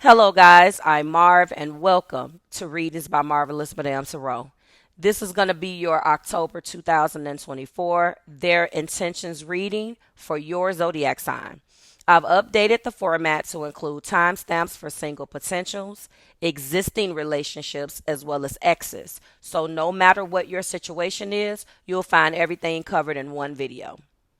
Hello, guys. I'm Marv, and welcome to Readings by Marvelous Madame Thoreau. This is going to be your October 2024 Their Intentions reading for your zodiac sign. I've updated the format to include timestamps for single potentials, existing relationships, as well as exes. So, no matter what your situation is, you'll find everything covered in one video.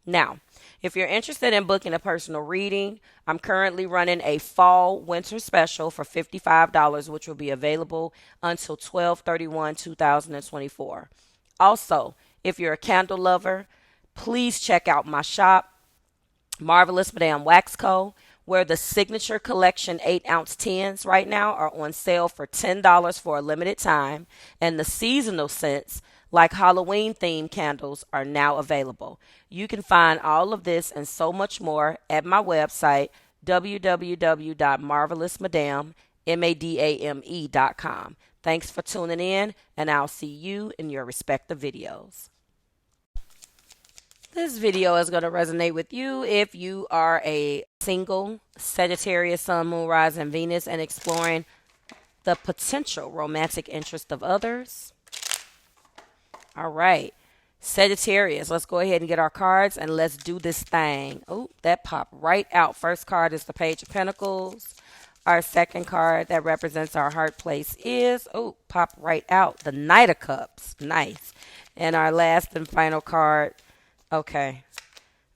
Now, if you're interested in booking a personal reading, I'm currently running a fall winter special for $55, which will be available until 12/31, 2024. Also, if you're a candle lover, please check out my shop, Marvelous Madame Wax Co., where the signature collection 8-ounce tins right now are on sale for $10 for a limited time, and the seasonal scents like Halloween themed candles are now available. You can find all of this and so much more at my website www.marvelousmadame.com. Thanks for tuning in, and I'll see you in your respective videos. This video is going to resonate with you if you are a single Sagittarius, Sun, Moon, Rising, Venus, and exploring the potential romantic interest of others. All right, Sagittarius, let's go ahead and get our cards and let's do this thing. Oh, that popped right out. First card is the Page of Pentacles. Our second card that represents our heart place is, oh, pop right out, the Knight of Cups. Nice. And our last and final card, okay,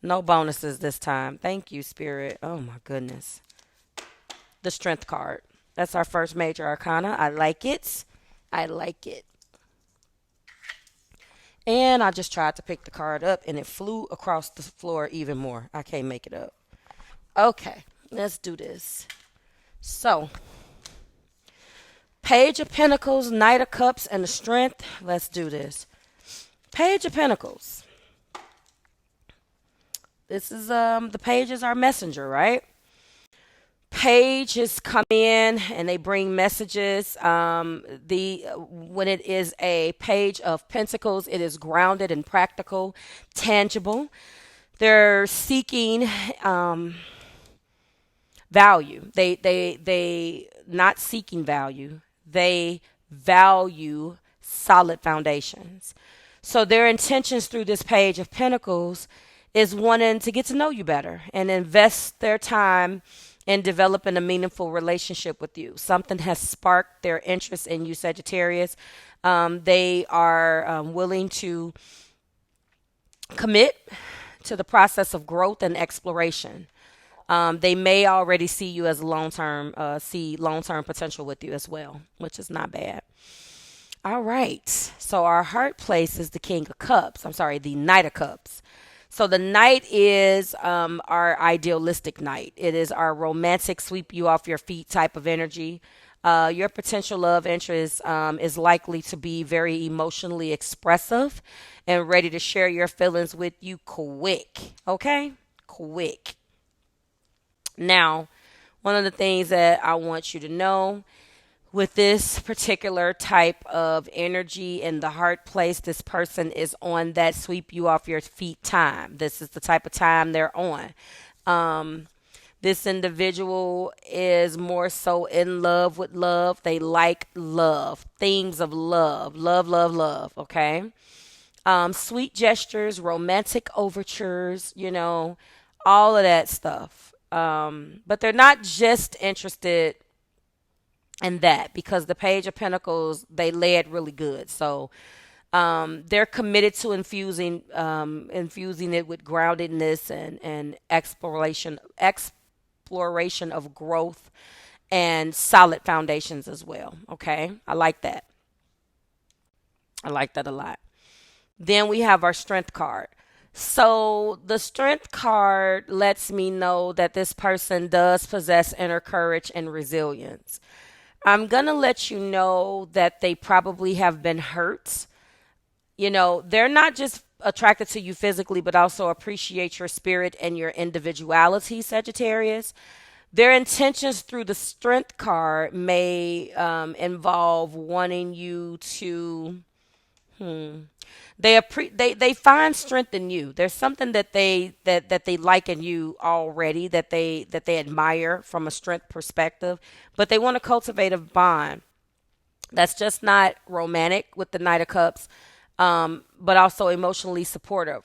no bonuses this time. Thank you, Spirit. Oh, my goodness. The Strength card. That's our first major arcana. I like it. I like it. And I just tried to pick the card up and it flew across the floor even more. I can't make it up. Okay, let's do this. So, Page of Pentacles, Knight of Cups, and the Strength. Let's do this. Page of Pentacles. This is the page is our messenger, right? Pages come in and they bring messages. When it is a page of pentacles, it is grounded and practical, tangible. They're seeking value. They not seeking value. They value solid foundations. So their intentions through this page of pentacles is wanting to get to know you better and invest their time in developing a meaningful relationship with you. Something has sparked their interest in you, Sagittarius. They are willing to commit to the process of growth and exploration. They may already see you as see long-term potential with you as well, which is not bad. All right. So our heart place is the King of Cups. I'm sorry, the Knight of Cups. So the Knight is our idealistic Knight. It is our romantic, sweep you off your feet type of energy. Your potential love interest is likely to be very emotionally expressive and ready to share your feelings with you quick. Okay? Quick. Now, one of the things that I want you to know with this particular type of energy in the heart place, this person is on that sweep you off your feet time. This is the type of time they're on. This individual is more so in love with love. They like love, themes of love, love, love, love. Okay. Sweet gestures, romantic overtures, all of that stuff. But they're not just interested and that, because the Page of Pentacles, they led really good. So they're committed to infusing it with groundedness and exploration of growth and solid foundations as well. Okay, I like that. I like that a lot. Then we have our Strength card. So the Strength card lets me know that this person does possess inner courage and resilience. I'm going to let you know that they probably have been hurt. They're not just attracted to you physically, but also appreciate your spirit and your individuality, Sagittarius. Their intentions through the Strength card may involve wanting you to They find strength in you. There's something that they like in you already, that they admire from a strength perspective, but they want to cultivate a bond that's just not romantic with the Knight of Cups, but also emotionally supportive,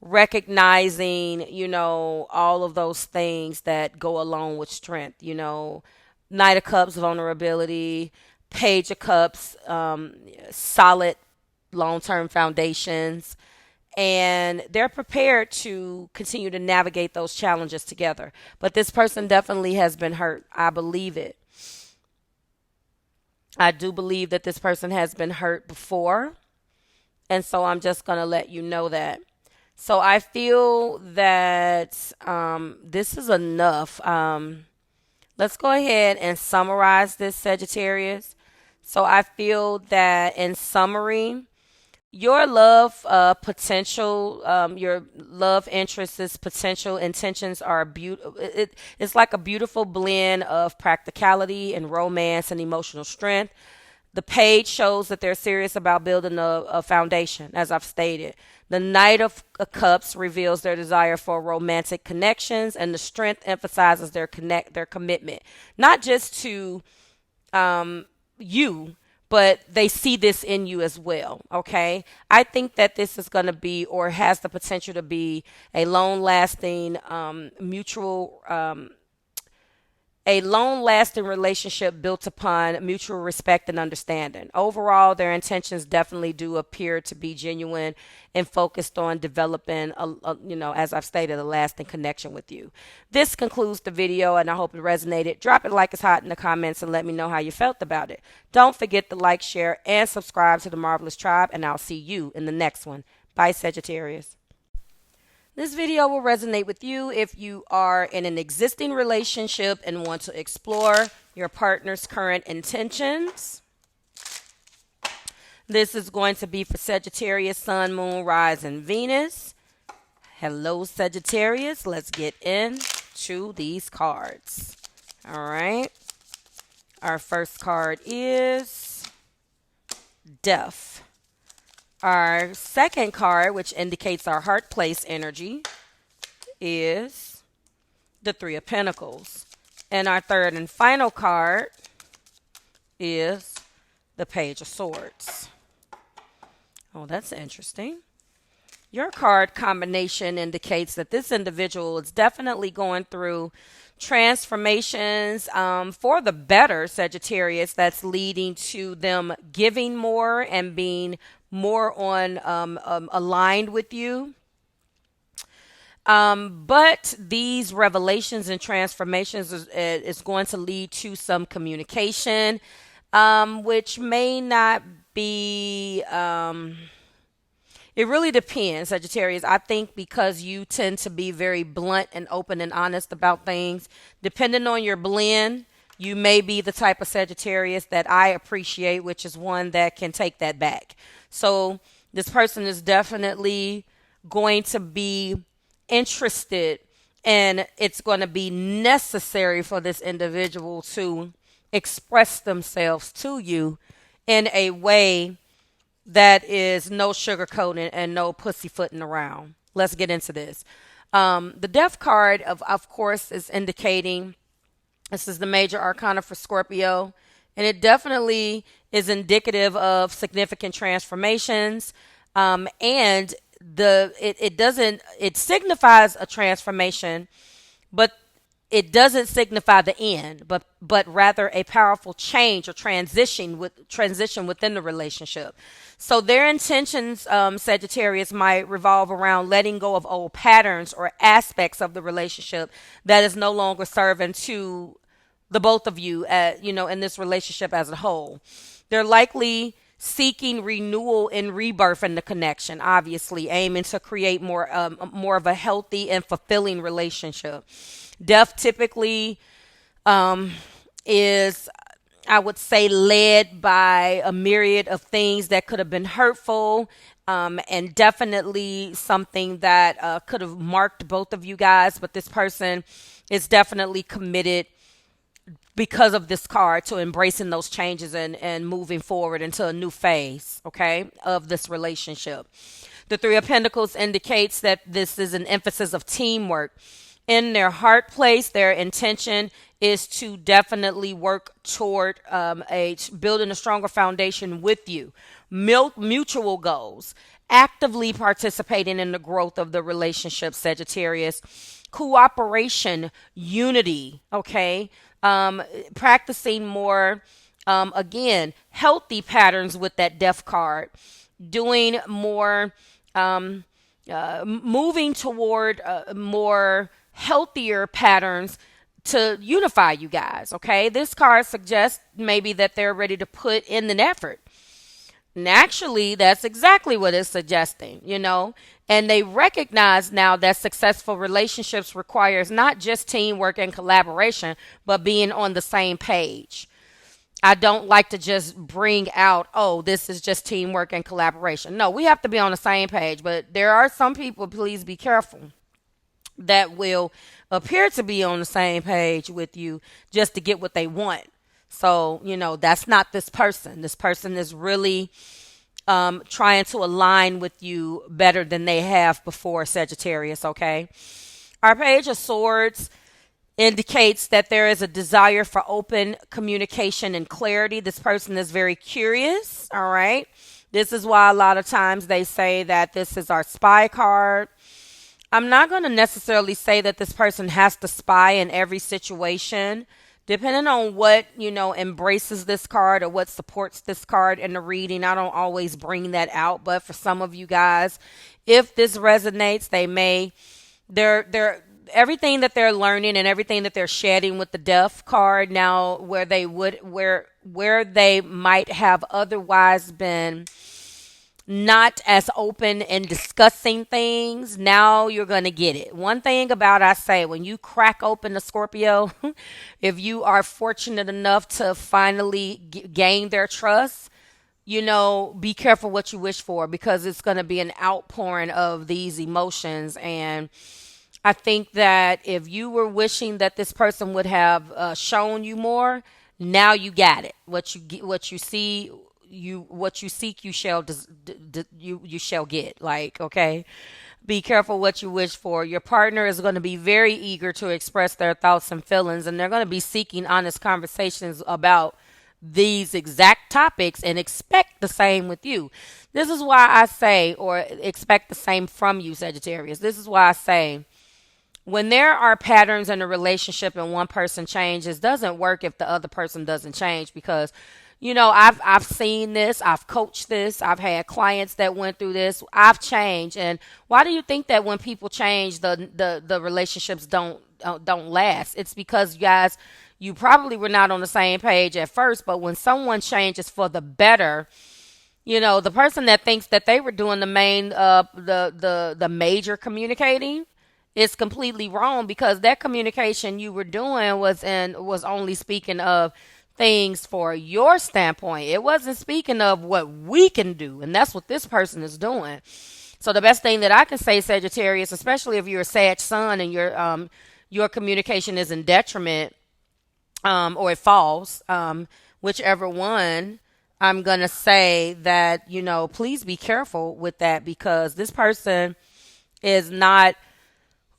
recognizing, all of those things that go along with strength. Knight of Cups, vulnerability. Page of Cups, solid long-term foundations, and they're prepared to continue to navigate those challenges together. But this person definitely has been hurt. I believe it. I do believe that this person has been hurt before, and so I'm just going to let you know that. So I feel that this is enough. Let's go ahead and summarize this, Sagittarius. So I feel that in summary, your love potential, your love interests, potential intentions are beautiful. It's like a beautiful blend of practicality and romance and emotional strength. The page shows that they're serious about building a foundation, as I've stated. The Knight of Cups reveals their desire for romantic connections, and the Strength emphasizes their commitment, not just to you, but they see this in you as well. Okay, I think that this is going to be, or has the potential to be, a long-lasting a long-lasting relationship built upon mutual respect and understanding. Overall, their intentions definitely do appear to be genuine and focused on developing, as I've stated, a lasting connection with you. This concludes the video, and I hope it resonated. Drop it like it's hot in the comments and let me know how you felt about it. Don't forget to like, share, and subscribe to the Marvelous Tribe, and I'll see you in the next one. Bye, Sagittarius. This video will resonate with you if you are in an existing relationship and want to explore your partner's current intentions. This is going to be for Sagittarius, Sun, Moon, Rise, and Venus. Hello, Sagittarius. Let's get into these cards. All right. Our first card is Death. Our second card, which indicates our heart place energy, is the Three of Pentacles. And our third and final card is the Page of Swords. Oh, that's interesting. Your card combination indicates that this individual is definitely going through transformations for the better, Sagittarius, that's leading to them giving more and being more on aligned with you. But these revelations and transformations is going to lead to some communication, which may not be, it really depends, Sagittarius. I think because you tend to be very blunt and open and honest about things, depending on your blend, you may be the type of Sagittarius that I appreciate, which is one that can take that back. So this person is definitely going to be interested, and it's going to be necessary for this individual to express themselves to you in a way that is no sugarcoating and no pussyfooting around. Let's get into this. The Death card, of course, is indicating this is the major arcana for Scorpio, and it definitely is indicative of significant transformations. And it signifies a transformation, but it doesn't signify the end, but rather a powerful change or transition within the relationship. So their intentions, Sagittarius, might revolve around letting go of old patterns or aspects of the relationship that is no longer serving to the both of you, in this relationship as a whole. They're likely seeking renewal and rebirth in the connection, obviously aiming to create more of a healthy and fulfilling relationship. Death typically is, I would say, led by a myriad of things that could have been hurtful, and definitely something that could have marked both of you guys. But this person is definitely committed because of this card, to embracing those changes and moving forward into a new phase, okay, of this relationship. The Three of Pentacles indicates that this is an emphasis of teamwork. In their heart place, their intention is to definitely work toward building a stronger foundation with you. Mutual goals, actively participating in the growth of the relationship, Sagittarius. Cooperation, unity, okay? Practicing more, again, healthy patterns with that death card. Doing more, moving toward more healthier patterns to unify you guys, okay? This card suggests maybe that they're ready to put in an effort. And actually, that's exactly what it's suggesting, and they recognize now that successful relationships requires not just teamwork and collaboration, but being on the same page. I don't like to just bring out, oh, this is just teamwork and collaboration. No, we have to be on the same page, but there are some people, please be careful, that will appear to be on the same page with you just to get what they want. So, that's not this person. This person is really trying to align with you better than they have before, Sagittarius, okay? Our Page of Swords indicates that there is a desire for open communication and clarity. This person is very curious, all right? This is why a lot of times they say that this is our spy card. I'm not going to necessarily say that this person has to spy in every situation. Depending on what, embraces this card or what supports this card in the reading, I don't always bring that out. But for some of you guys, if this resonates, they're everything that they're learning and everything that they're shedding with the Death card now, where they might have otherwise been not as open in discussing things, now you're going to get it. One thing about, I say, when you crack open the Scorpio, if you are fortunate enough to finally gain their trust, be careful what you wish for, because it's going to be an outpouring of these emotions. And I think that if you were wishing that this person would have shown you more, now you got it. What you seek, you shall get. Like, okay, be careful what you wish for. Your partner is going to be very eager to express their thoughts and feelings, and they're going to be seeking honest conversations about these exact topics, and expect the same with you. This is why I say, or expect the same from you, Sagittarius. This is why I say, when there are patterns in a relationship and one person changes, it doesn't work if the other person doesn't change, because I've seen this, I've coached this, I've had clients that went through this, I've changed. And why do you think that when people change, the relationships don't last? It's because, you guys, you probably were not on the same page at first, but when someone changes for the better, the person that thinks that they were doing the major communicating is completely wrong, because that communication you were doing was only speaking of things for your standpoint. It wasn't speaking of what we can do, and that's what this person is doing. So the best thing that I can say, Sagittarius, especially if you're a Sag sun and your communication is in detriment, or it falls, whichever one, I'm gonna say that please be careful with that, because this person is not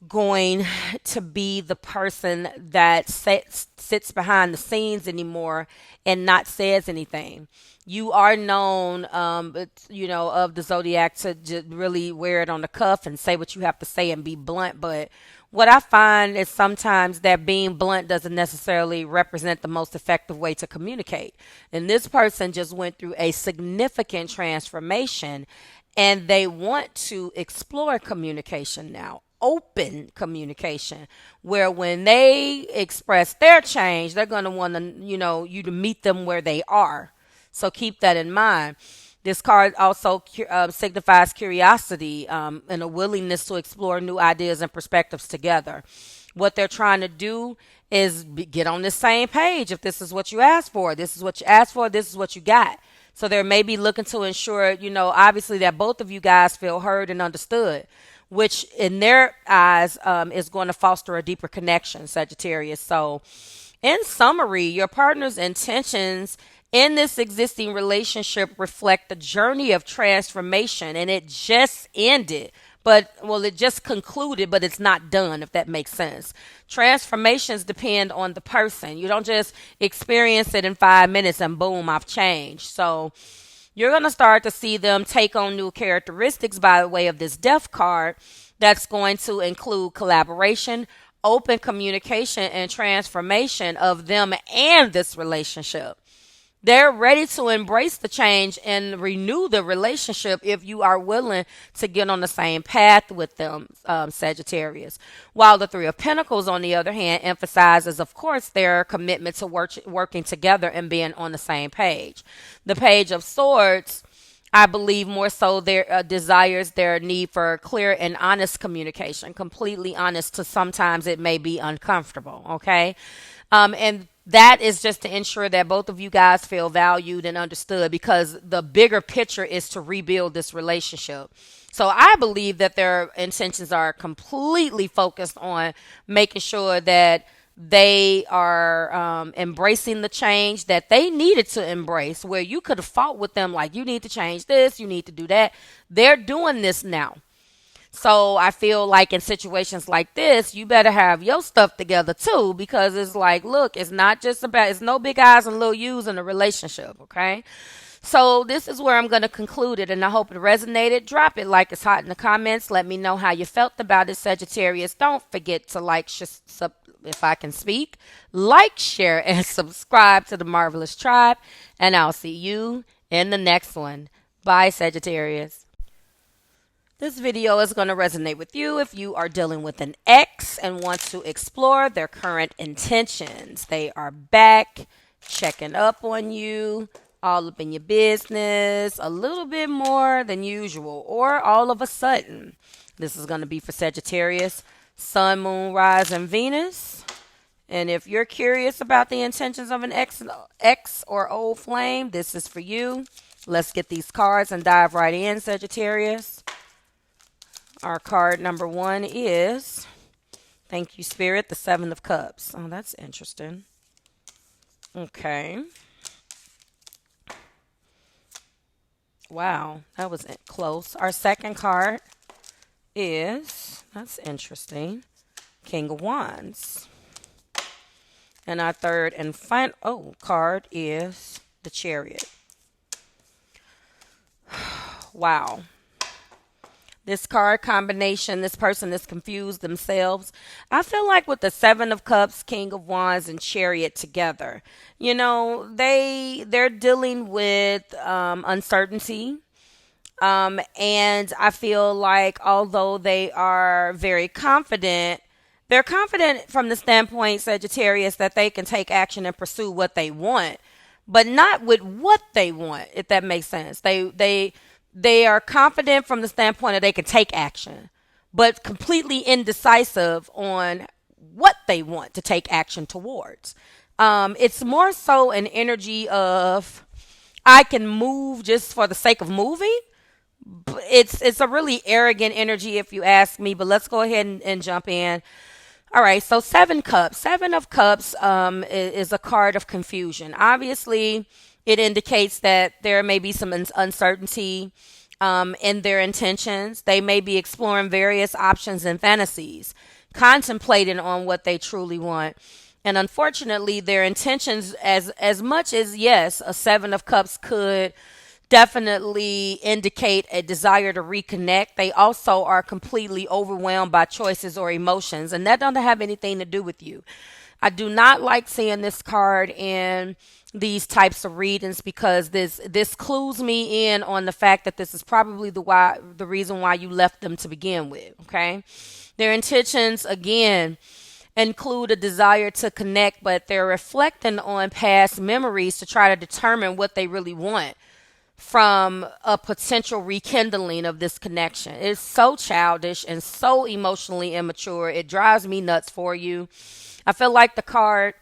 going to be the person that sits behind the scenes anymore and not says anything. You are known, of the zodiac to just really wear it on the cuff and say what you have to say and be blunt. But what I find is sometimes that being blunt doesn't necessarily represent the most effective way to communicate. And this person just went through a significant transformation, and they want to explore communication now. Open communication, where when they express their change, they're going to want to, you to meet them where they are. So keep that in mind. This card also signifies curiosity, and a willingness to explore new ideas and perspectives together. What they're trying to do is get on the same page. If this is what you asked for, this is what you asked for, this is what you got. So they're maybe looking to ensure, obviously, that both of you guys feel heard and understood, which in their eyes is going to foster a deeper connection, Sagittarius. So In summary, your partner's intentions in this existing relationship reflect the journey of transformation, and it just ended. But, well, it just concluded, but it's not done, if that makes sense. Transformations depend on the person. You don't just experience it in 5 minutes and boom, I've changed. So you're going to start to see them take on new characteristics by way of this death card that's going to include collaboration, open communication, and transformation of them and this relationship. They're ready to embrace the change and renew the relationship if you are willing to get on the same path with them, Sagittarius. While the Three of Pentacles, on the other hand, emphasizes, of course, their commitment to working together and being on the same page. The Page of Swords, I believe, more so their desires their need for clear and honest communication. Completely honest to sometimes it may be uncomfortable, okay? And that is just to ensure that both of you guys feel valued and understood, because the bigger picture is to rebuild this relationship. So I believe that their intentions are completely focused on making sure that they are embracing the change that they needed to embrace, where you could have fought with them like, you need to change this, you need to do that. They're doing this now. So I feel like in situations like this, you better have your stuff together too, because it's like, look, it's not just about, it's no big eyes and little U's in a relationship, okay? So this is where I'm going to conclude it, and I hope it resonated. Drop it like it's hot in the comments. Let me know how you felt about it, Sagittarius. Don't forget to if I can speak, like, share, and subscribe to the Marvelous Tribe, and I'll see you in the next one. Bye, Sagittarius. This video is going to resonate with you if you are dealing with an ex and want to explore their current intentions. They are back, checking up on you, all up in your business, a little bit more than usual, or all of a sudden. This is going to be for Sagittarius, Sun, Moon, Rise, and Venus. And if you're curious about the intentions of an ex or old flame, this is for you. Let's get these cards and dive right in, Sagittarius. Our card number 1 is, thank you, Spirit, the Seven of Cups. Oh, that's interesting. Okay. Wow, that was close. Our second card is, that's interesting, King of Wands. And our third and final card is the Chariot. Wow. This card combination, this person is confused themselves. I feel like with the Seven of Cups, King of Wands, and Chariot together, you know, they're dealing with uncertainty. And I feel like although they are very confident, they're confident from the standpoint, Sagittarius, that they can take action and pursue what they want, but not with what they want, if that makes sense. They are confident from the standpoint that they can take action, but completely indecisive on what they want to take action towards. It's more so an energy of, I can move just for the sake of moving. It's a really arrogant energy, if you ask me, but let's go ahead and jump in. All right, so Seven of Cups is a card of confusion. Obviously, it indicates that there may be some uncertainty in their intentions. They may be exploring various options and fantasies, contemplating on what they truly want. And unfortunately, their intentions, as much as, yes, a Seven of Cups could definitely indicate a desire to reconnect, they also are completely overwhelmed by choices or emotions, and that doesn't have anything to do with you. I do not like seeing this card in these types of readings, because this clues me in on the fact that this is probably the reason why you left them to begin with, okay? Their intentions, again, include a desire to connect, but they're reflecting on past memories to try to determine what they really want from a potential rekindling of this connection. It's so childish and so emotionally immature. It drives me nuts for you. I feel like the card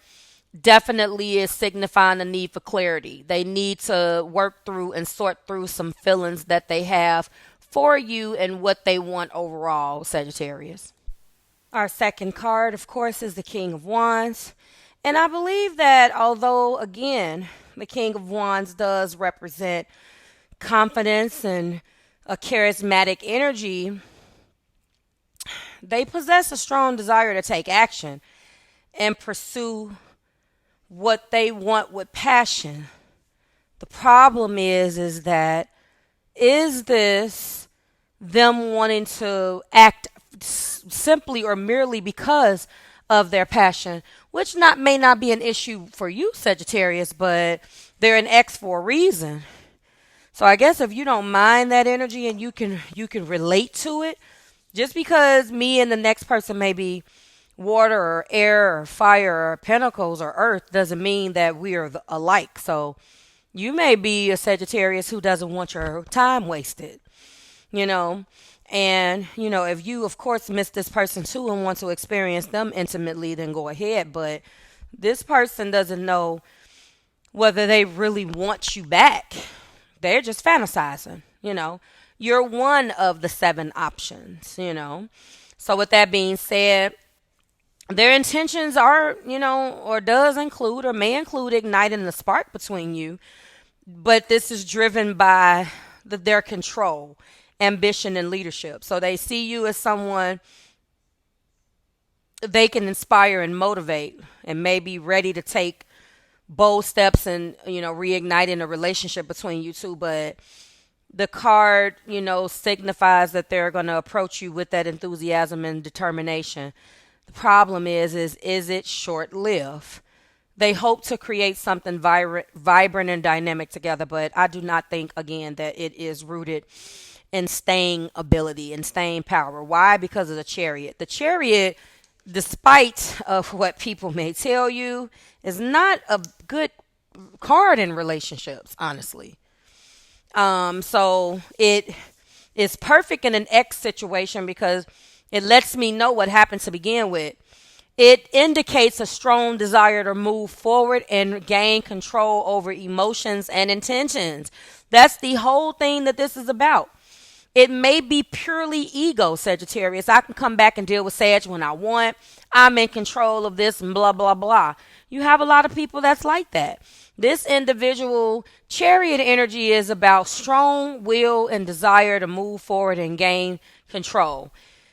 definitely is signifying the need for clarity. They need to work through and sort through some feelings that they have for you and what they want overall, Sagittarius. Our second card, of course, is the King of Wands. And I believe that although, again, the King of Wands does represent confidence and a charismatic energy, they possess a strong desire to take action and pursue what they want with passion. The problem is that is this them wanting to act simply or merely because of their passion, which not may not be an issue for you, Sagittarius, but they're an X for a reason. So I guess if you don't mind that energy and you can relate to it, just because me and the next person may be water or air or fire or pentacles or earth doesn't mean that we are alike. So you may be a Sagittarius who doesn't want your time wasted, you know. And, if you, of course, miss this person too and want to experience them intimately, then go ahead. But this person doesn't know whether they really want you back. They're just fantasizing. You're one of the 7 options. So with that being said, their intentions are, or does include or may include igniting the spark between you. But this is driven by their control, ambition, and leadership. So they see you as someone they can inspire and motivate and may be ready to take bold steps and, reigniting a relationship between you two. But the card, signifies that they're going to approach you with that enthusiasm and determination. The problem is it short-lived? They hope to create something vibrant and dynamic together, but I do not think, again, that it is rooted in staying ability and staying power. Why? Because of the Chariot. The Chariot, despite of what people may tell you, is not a good card in relationships, honestly. So it is perfect in an X situation because it lets me know what happened to begin with. It indicates a strong desire to move forward and gain control over emotions and intentions. That's the whole thing that this is about. It may be purely ego, Sagittarius. I can come back and deal with Sag when I want. I'm in control of this and blah, blah, blah. You have a lot of people that's like that. This individual Chariot energy is about strong will and desire to move forward and gain control.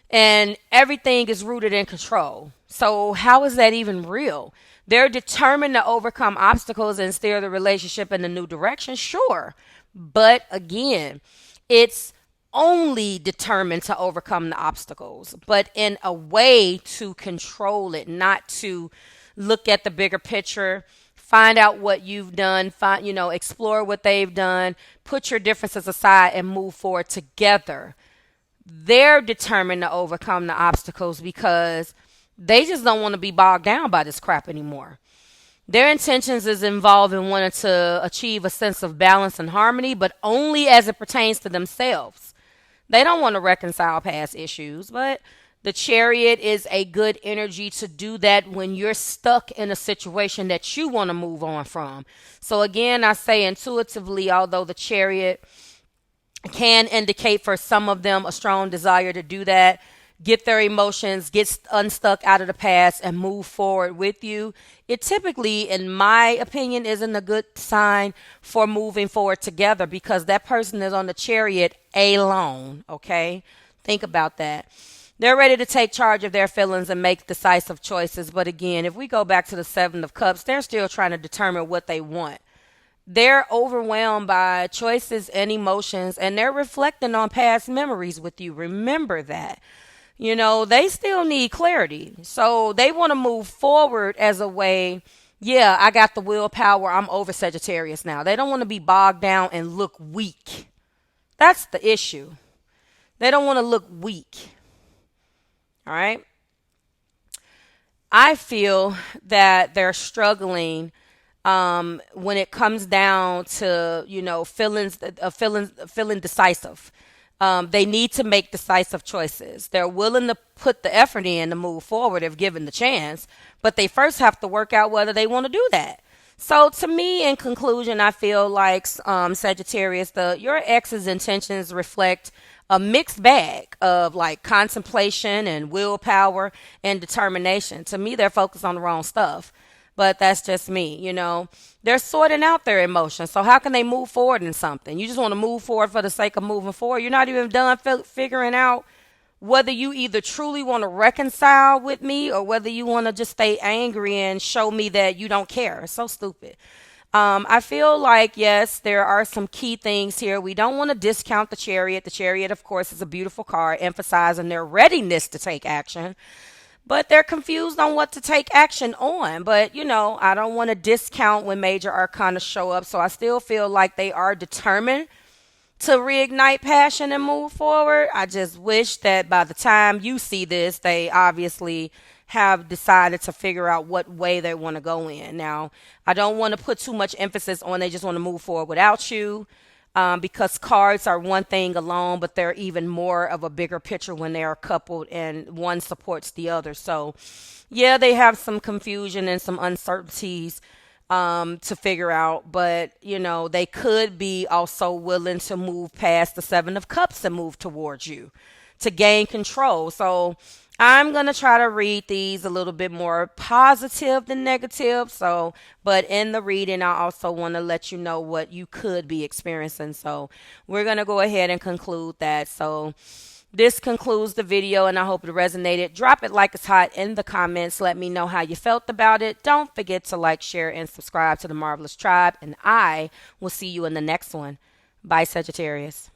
And everything is rooted in control. So how is that even real? They're determined to overcome obstacles and steer the relationship in a new direction, sure. But again, it's only determined to overcome the obstacles, but in a way to control it, not to look at the bigger picture, find out what you've done, explore what they've done, put your differences aside and move forward together. They're determined to overcome the obstacles because they just don't want to be bogged down by this crap anymore. Their intentions is involved in wanting to achieve a sense of balance and harmony, but only as it pertains to themselves. They don't want to reconcile past issues, but the Chariot is a good energy to do that when you're stuck in a situation that you want to move on from. So again, I say intuitively, although the Chariot can indicate for some of them a strong desire to do that, get their emotions, get unstuck out of the past and move forward with you. It typically, in my opinion, isn't a good sign for moving forward together because that person is on the Chariot alone, okay? Think about that. They're ready to take charge of their feelings and make decisive choices. But again, if we go back to the 7 of Cups, they're still trying to determine what they want. They're overwhelmed by choices and emotions, and they're reflecting on past memories with you. Remember that. They still need clarity. So they want to move forward as a way, yeah, I got the willpower. I'm over Sagittarius now. They don't want to be bogged down and look weak. That's the issue. They don't want to look weak. All right. I feel that they're struggling when it comes down to, feeling decisive. They need to make decisive choices. They're willing to put the effort in to move forward if given the chance, but they first have to work out whether they want to do that. So to me, in conclusion, I feel like Sagittarius, your ex's intentions reflect a mixed bag of like contemplation and willpower and determination. To me, they're focused on the wrong stuff. But that's just me, you know. They're sorting out their emotions. So how can they move forward in something? You just want to move forward for the sake of moving forward. You're not even done figuring out whether you either truly want to reconcile with me or whether you want to just stay angry and show me that you don't care. It's so stupid. I feel like, yes, there are some key things here. We don't want to discount the Chariot. The Chariot, of course, is a beautiful card, emphasizing their readiness to take action. But they're confused on what to take action on. But, you know, I don't want to discount when major arcana show up. So I still feel like they are determined to reignite passion and move forward. I just wish that by the time you see this, they obviously have decided to figure out what way they want to go in. Now, I don't want to put too much emphasis on they just want to move forward without you, because cards are one thing alone, but they're even more of a bigger picture when they are coupled and one supports the other. So, yeah, they have some confusion and some uncertainties to figure out, but you know, they could be also willing to move past the Seven of Cups and move towards you to gain control. So I'm going to try to read these a little bit more positive than negative. So, but in the reading, I also want to let you know what you could be experiencing. So we're going to go ahead and conclude that. So this concludes the video, and I hope it resonated. Drop it like it's hot in the comments. Let me know how you felt about it. Don't forget to like, share, and subscribe to the Marvelous Tribe, and I will see you in the next one. Bye, Sagittarius.